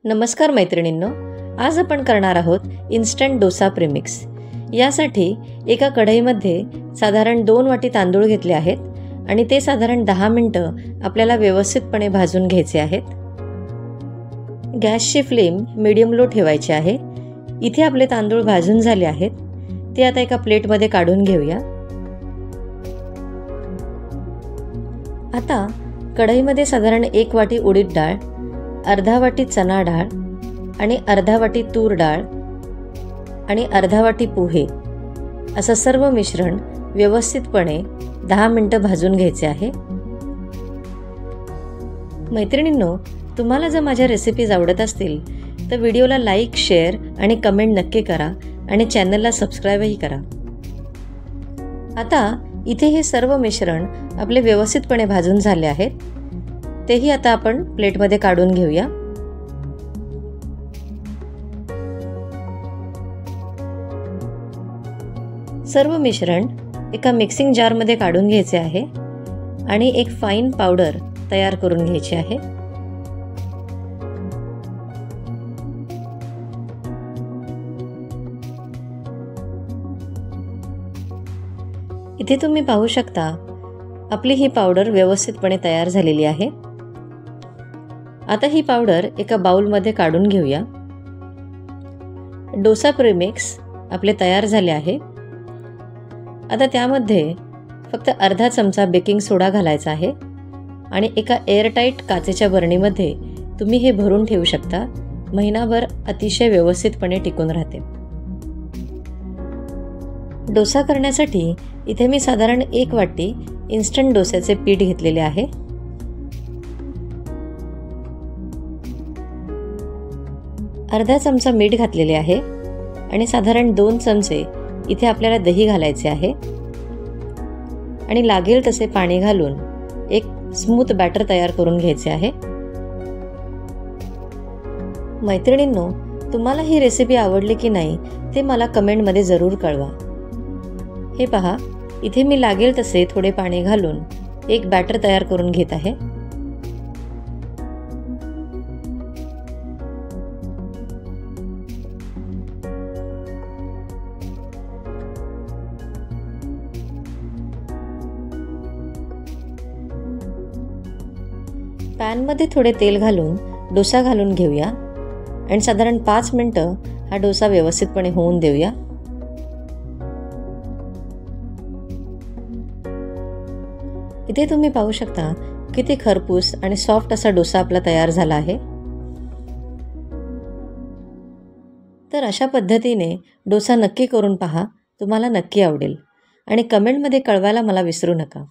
नमस्कार मैत्रिणींनो, आज आपण करणार आहोत इन्स्टंट डोसा प्रीमिक्स। यासाठी एका कढईमध्ये साधारण 2 वाटी तांदूळ घेतले आहेत आणि ते साधारण 10 मिनिटं आपल्याला व्यवस्थितपणे भाजून घ्यायचे आहेत। गॅसची फ्लेम मीडियम लो ठेवायची आहे। इथे आपले तांदूळ भाजून झाले आहेत, ते आता एका प्लेटमध्ये काढून घेऊया। आता कढईमध्ये साधारण 1 वाटी उडीद डाळ, अर्धा वाटी चना डाळ आणि अर्धा वाटी तूर डाळ आणि अर्धा वाटी पोहे असं सर्व मिश्रण व्यवस्थितपणे 10 मिनिटं भाजून घ्यायचे आहे। मैत्रिणींनो, तुम्हाला जर माझ्या रेसिपीज आवडत असतील तर व्हिडिओला लाईक, शेअर आणि कमेंट नक्की करा आणि चॅनलला सबस्क्राईबही करा। आता इथे हे सर्व मिश्रण आपले व्यवस्थितपणे भाजून झाले आहेत, तेही आता आपण प्लेटमध्ये काढून घेऊया। सर्व मिश्रण एका मिक्सिंग जारमध्ये काढून घ्यायचे आहे आणि एक फाईन पावडर तयार करून घ्यायची आहे। इथे तुम्ही पाहू शकता आपली ही पावडर व्यवस्थितपणे तयार झालेली आहे। आता ही पावडर एका बाउलमध्ये काढून घेऊया। डोसा प्रीमिक्स आपले तयार झाले आहे। आता त्यामध्ये फक्त अर्धा चमचा बेकिंग सोडा घालायचा आहे आणि एका एअरटाईट काचेच्या बरणीमध्ये तुम्ही हे भरून ठेवू शकता। महिनाभर अतिशय व्यवस्थितपणे टिकून राहते। डोसा करण्यासाठी इथे मी साधारण 1 वाटी इन्स्टंट डोस्याचे पीठ घेतलेले आहे। अर्धा चमचा मीठ घातलेले आहे आणि साधारण 2 चमचे इथे आपल्याला दही घालायचे आहे आणि लागेल तसे पाणी घालून एक स्मूथ बॅटर तयार करून घ्यायचे आहे। मैत्रिणींनो, तुम्हाला ही रेसिपी आवडली की नाही ते मला कमेंटमध्ये जरूर कळवा। हे पहा, इथे मी लागेल तसे थोडे पाणी घालून एक बॅटर तयार करून घेत आहे। पॅनमध्ये थोडे तेल घालून डोसा घालून घेऊया आणि साधारण 5 मिनिटं हा डोसा व्यवस्थितपणे होऊन देऊया। इथे तुम्ही पाहू शकता किती खरपूस आणि सॉफ्ट असा डोसा आपला तयार झाला आहे। तर अशा पद्धतीने डोसा नक्की करून पहा, तुम्हाला नक्की आवडेल आणि कमेंटमध्ये कळवायला मला विसरू नका।